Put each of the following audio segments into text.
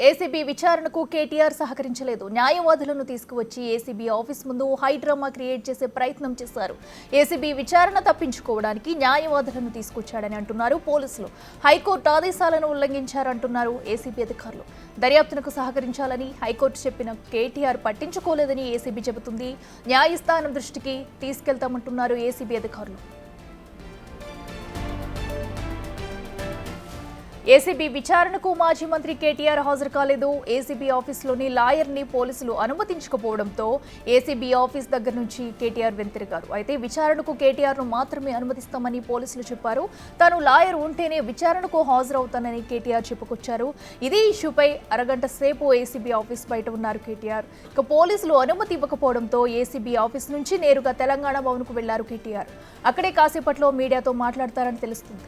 ACB విచారణకు కేటీఆర్ సహకరించలేదు. న్యాయవాదులను తీసుకువచ్చి ACB office ముందు హైడ్రామా క్రియేట్ చేసే ప్రయత్నం చేశారు. ఏసీబీ విచారణ తప్పించుకోవడానికి న్యాయవాదులను తీసుకొచ్చాడని అంటున్నారు పోలీసులు. హైకోర్టు ఆదేశాలను ఉల్లంఘించారంటున్నారు ఏసీబీ అధికారులు. దర్యాప్తునకు సహకరించాలని హైకోర్టు చెప్పిన కేటీఆర్ పట్టించుకోలేదని ఏసీబీ చెబుతుంది. న్యాయస్థానం దృష్టికి తీసుకెళ్తామంటున్నారు ఏసీబీ అధికారులు. ఏసీబీ విచారణకు మాజీ మంత్రి కేటీఆర్ హాజరు కాలేదు. ఏసీబీ ఆఫీసులోని లాయర్ని పోలీసులు అనుమతించకపోవడంతో ఏసీబీ ఆఫీస్ దగ్గర నుంచి కేటీఆర్ వెనుతిరిగారు. అయితే విచారణకు కేటీఆర్ను మాత్రమే అనుమతిస్తామని పోలీసులు చెప్పారు. తాను లాయర్ ఉంటేనే విచారణకు హాజరవుతానని కేటీఆర్ చెప్పుకొచ్చారు. ఇదే ఇష్యూపై అరగంట సేపు ఏసీబీ ఆఫీస్ బయట ఉన్నారు కేటీఆర్. ఇక పోలీసులు అనుమతి ఇవ్వకపోవడంతో ఏసీబీ ఆఫీస్ నుంచి నేరుగా తెలంగాణ భవన్కు వెళ్లారు కేటీఆర్. అక్కడే కాసేపట్లో మీడియాతో మాట్లాడతారని తెలుస్తుంది.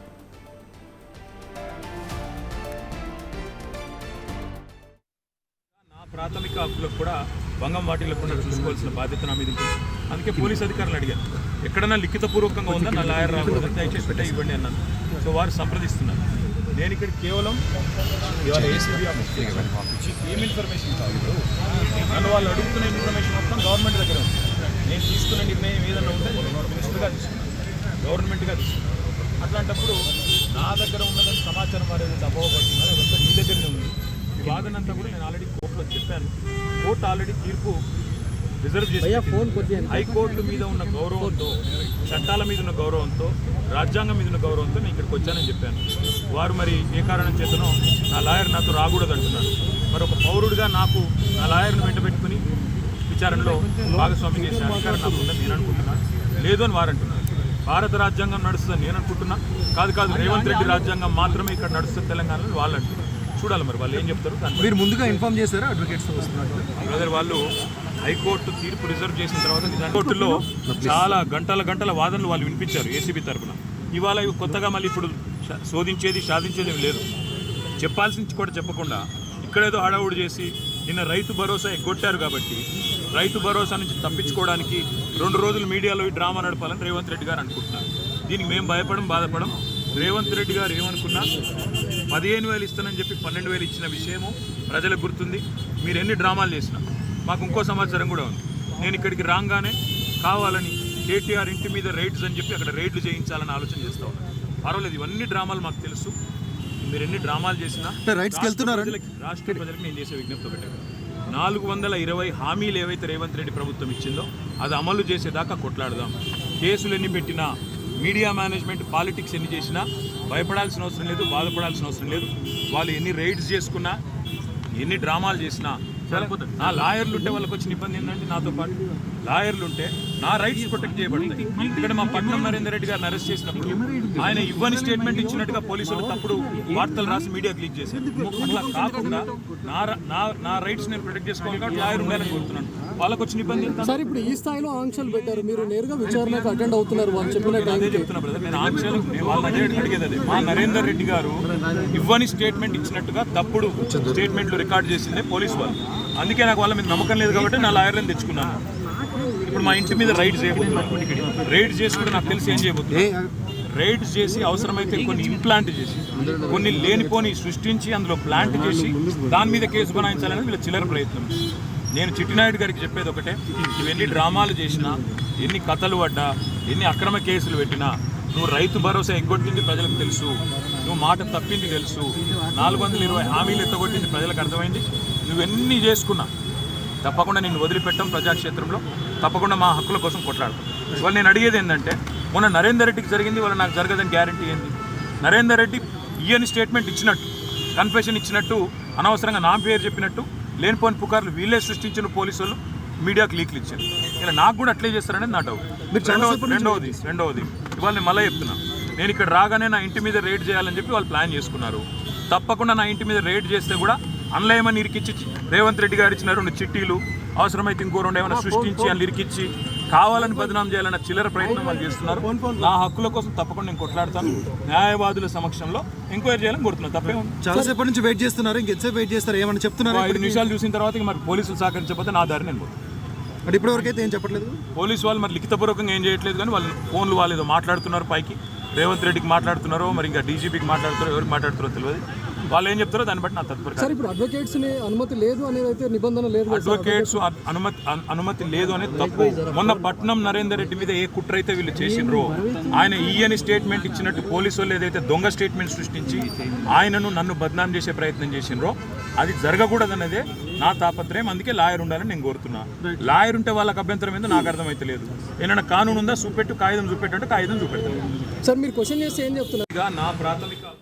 ప్రాథమిక హక్కులకు కూడా భంగం వాటిల్లకుండా చూసుకోవాల్సిన బాధ్యత నా మీద ఉంటుంది. అందుకే పోలీస్ అధికారులు అడిగారు, ఎక్కడన్నా లిఖితపూర్వకంగా ఉందా నా లాయర్ రాకూడదు, దయచేసి పెట్టే ఇవ్వండి అన్నాను. సో వారు సంప్రదిస్తున్నారు. నేను ఇక్కడ కేవలం ఇవాళ ఏసీబీ ఆఫీస్కి ఏం ఇన్ఫర్మేషన్ కావాలి, నన్ను వాళ్ళు అడుగుతున్న ఇన్ఫర్మేషన్ మొత్తం గవర్నమెంట్ దగ్గర ఉంది. నేను తీసుకున్న నిర్ణయం ఏదన్నా ఉంటే మినిస్టర్గా తీసుకున్నాను, గవర్నమెంట్గా తీసుకున్నాను. అట్లాంటప్పుడు నా దగ్గర ఉన్నదని సమాచారం వారు ఏదైతే అపోహపడుతున్నారు అదంతా మీ దగ్గరనే ఉంది. వాదనంతా కూడా నేను ఆల్రెడీ కోర్టులో చెప్పాను. కోర్టు ఆల్రెడీ తీర్పు రిజర్వ్ చేసి హైకోర్టు మీద ఉన్న గౌరవంతో, చట్టాల మీద ఉన్న గౌరవంతో, రాజ్యాంగం మీద ఉన్న గౌరవంతో నేను ఇక్కడికి వచ్చానని చెప్పాను. వారు మరి ఏ కారణం చేతనో నా లాయర్ నాతో రాకూడదు అంటున్నారు. మరి ఒక పౌరుడిగా నాకు నా లాయర్ను వెంటబెట్టుకుని విచారణలో భాగస్వామ్యం చేసే అధికారం నాకు ఉందని నేను అనుకుంటున్నాను. లేదు అని వారు అంటున్నారు. భారత రాజ్యాంగం నడుస్తుందని నేను అనుకుంటున్నా. కాదు రేవంత్ రెడ్డి రాజ్యాంగం మాత్రమే ఇక్కడ నడుస్తుంది తెలంగాణలో వాళ్ళు అంటున్నారు. చూడాలి మరి వాళ్ళు ఏం చెప్తారు. మీరు ముందుగా ఇన్ఫార్మ్ చేశారా అడ్వకేట్స్ వస్తున్నారు? బ్రదర్, వాళ్ళు హైకోర్టు తీర్పు రిజర్వ్ చేసిన తర్వాత హైకోర్టులో చాలా గంటల వాదనలు వాళ్ళు వినిపించారు ఏసీబీ తరఫున. ఇవాళ కొత్తగా మళ్ళీ ఇప్పుడు శోధించేది సాధించేది ఏమి లేదు. చెప్పాల్సింది కూడా చెప్పకుండా ఇక్కడేదో హడావుడి చేసి నిన్న రైతు భరోసా ఎగ్గొట్టారు. కాబట్టి రైతు భరోసా నుంచి తప్పించుకోవడానికి 2 రోజులు మీడియాలో ఈ డ్రామా నడపాలని రేవంత్ రెడ్డి గారు అనుకుంటున్నారు. దీనికి మేము బాధపడం. రేవంత్ రెడ్డి గారు ఏమనుకున్నా 15,000 ఇస్తానని చెప్పి 12,000 ఇచ్చిన విషయము ప్రజలకు గుర్తుంది. మీరు ఎన్ని డ్రామాలు చేసినా మాకు ఇంకో సమాచారం కూడా ఉంది. నేను ఇక్కడికి రాగానే కావాలని కేటీఆర్ ఇంటి మీద రైడ్స్ అని చెప్పి అక్కడ రైడ్లు చేయించాలని ఆలోచన చేస్తూ ఉన్నాను. పర్వాలేదు, ఇవన్నీ డ్రామాలు మాకు తెలుసు. మీరు ఎన్ని డ్రామాలు చేసినా రాష్ట్ర ప్రజలకు నేను చేసే విజ్ఞప్తి ఒకటే, 420 హామీలు ఏవైతే రేవంత్ రెడ్డి ప్రభుత్వం ఇచ్చిందో అది అమలు చేసేదాకా కొట్లాడదాం. కేసులు ఎన్ని పెట్టినా, మీడియా మేనేజ్మెంట్ పాలిటిక్స్ ఎన్ని చేసినా భయపడాల్సిన అవసరం లేదు, బాధపడాల్సిన అవసరం లేదు. వాళ్ళు ఎన్ని రైడ్స్ చేసుకున్నా, ఎన్ని డ్రామాలు చేసినా సరిపోతుంది. నా లాయర్లు ఉంటే వాళ్ళకి వచ్చిన ఇబ్బంది ఏంటంటే, నాతో పాటు లాయర్లు ఉంటే నా రైట్స్ ప్రొటెక్ట్ చేయబడతాయి. ఇక్కడ మా పట్నం నరేందర్ రెడ్డి గారిని అరెస్ట్ చేసినప్పుడు ఆయన ఇవ్వని స్టేట్మెంట్ ఇచ్చినట్టుగా పోలీసులు తప్పుడు వార్తలు రాసి మీడియా క్లిక్ చేశారు. అట్లా కాకుండా నా రైట్స్ నేను ప్రొటెక్ట్ చేసుకోవాలి కాబట్టి లాయర్ ఉండాలని కోరుతున్నాను. వాళ్ళకి వచ్చిన ఇబ్బంది సార్, ఇప్పుడు ఈ స్థాయిలో ఆంక్షలు పెట్టారు, మీరు నేరుగా విచారణకు అటెండ్ అవుతున్నారు. వాళ్ళు చెప్పిన అదే చెప్తున్నా బ్రదర్, నేను ఆంక్షలు వాళ్ళని అడిగేది అదే. మా నరేందర్ రెడ్డి గారు ఇవ్వని స్టేట్మెంట్ ఇచ్చినట్టుగా తప్పుడు స్టేట్మెంట్లు రికార్డ్ చేసిందే పోలీసు వాళ్ళు. అందుకే నాకు వాళ్ళ మీద నమ్మకం లేదు కాబట్టి నా లాయర్లను తెచ్చుకున్నాను. ఇప్పుడు మా ఇంటి మీద రైడ్స్ చేయబోతున్నాను. రైడ్స్ చేసి కూడా నాకు తెలిసి ఏం చేయబోతున్నాను, రైడ్స్ చేసి అవసరమైతే కొన్ని ఇంప్లాంట్ చేసి, కొన్ని లేనిపోని సృష్టించి అందులో ప్లాంట్ చేసి దాని మీద కేసు బనాయించాలనేది వీళ్ళ చిల్లర ప్రయత్నం. నేను చిట్టినాయుడు గారికి చెప్పేది ఒకటే, ఇవన్నీ డ్రామాలు చేసినా, ఎన్ని కథలు పడ్డా, ఎన్ని అక్రమ కేసులు పెట్టినా, నువ్వు రైతు భరోసా ఎగ్గొట్టింది ప్రజలకు తెలుసు, నువ్వు మాట తప్పింది తెలుసు, 420 హామీలు ఎత్తగొట్టింది ప్రజలకు అర్థమైంది. నువ్వెన్ని చేసుకున్నా తప్పకుండా నేను వదిలిపెట్టాం. ప్రజాక్షేత్రంలో తప్పకుండా మా హక్కుల కోసం కొట్లాడతాం. ఇవాళ నేను అడిగేది ఏంటంటే, మొన్న నరేందర్ రెడ్డికి జరిగింది, వాళ్ళ నాకు జరగదని గ్యారంటీ ఏంది? నరేందర్ రెడ్డి ఇయ్యని స్టేట్మెంట్ ఇచ్చినట్టు, కన్ఫెషన్ ఇచ్చినట్టు, అనవసరంగా నా పేరు చెప్పినట్టు లేనిపోని పుకార్లు వీళ్ళే సృష్టించిన పోలీసు వాళ్ళు మీడియాకు లీక్లు ఇచ్చారు. ఇలా నాకు కూడా అట్లే చేస్తారనేది నా డౌట్. రెండవది ఇవాళ నేను మళ్ళీ చెప్తున్నా, నేను ఇక్కడ రాగానే నా ఇంటి మీద రైడ్ చేయాలని చెప్పి వాళ్ళు ప్లాన్ చేసుకున్నారు. తప్పకుండా నా ఇంటి మీద రైడ్ చేస్తే కూడా అన్లయమని ఇరికిచ్చి రేవంత్ రెడ్డి గారు ఇచ్చిన 2 చిట్టీలు, అవసరమైతే ఇంకో 2 ఏమైనా సృష్టించి అని ఇరికిచ్చి కావాలని బదనాం చేయాలన్న చిల్లర ప్రయత్నం వాళ్ళు చేస్తున్నారు. నా హక్కుల కోసం తప్పకుండా నేను కొట్లాడతాను. న్యాయవాదుల సమక్షంలో ఎంక్వైరీ చేయాలని కోరుతున్నాను. తప్పే ఉంది. చాలాసేపటి నుంచి వెయిట్ చేస్తున్నారు, ఇంకెంతసేపు వెయిట్ చేస్తారు? ఏమని చెప్తున్నారు? 5 నిమిషాలు చూసిన తర్వాత మరి పోలీసులు సహకరించకపోతే నా దారి నేను పోతాను. మరి ఇప్పటివరకు అయితే ఏం చెప్పట్లేదు పోలీసు వాళ్ళు. మరి లిఖితపూర్వకంగా ఏం చేయట్లేదు, కానీ వాళ్ళు ఫోన్లు వాళ్ళు ఏదో మాట్లాడుతున్నారు పైకి. రేవంత్ రెడ్డికి మాట్లాడుతున్నారో, మరి ఇంకా డీజీపీకి మాట్లాడుతారో, ఎవరికి మాట్లాడుతారో తెలియదు. వాళ్ళు ఏం చెప్తారో దాన్ని బట్టి నా తదుపరి సార్ ఇప్పుడు అడ్వకేట్స్ ని అనుమతి లేదు అనేది అయితే నిబంధన లేదు కదా సార్? అడ్వకేట్స్ అనుమతి లేదు అనేది తప్పు. మొన్న పట్నం నరేందర్ రెడ్డి మీద ఏ కుట్ర అయితే వీళ్ళు చేసిండ్రో, ఆయన ఈయని స్టేట్మెంట్ ఇచ్చినట్టు పోలీసు వాళ్ళు ఏదైతే దొంగ స్టేట్మెంట్ సృష్టించి ఆయనను నన్ను బద్నాం చేసే ప్రయత్నం చేసిండ్రో అది జరగకూడదన్నదే నా తాపత్రయం. అందుకే లాయర్ ఉండాలని నేను కోరుతున్నా. లాయర్ ఉంటే వాళ్ళకి అభ్యంతరం ఏందో నాకు అర్థమైతలేదు. ఏమైనా కానూను ఉందా, చూపెట్టు, కాగితం చూపెట్టు అంటే కాగితం చూపెట్టలేదు. సార్ మీరు క్వశ్చన్ చేస్తే ఏం చెప్తున్నారు? ఇక నా ప్రాథమిక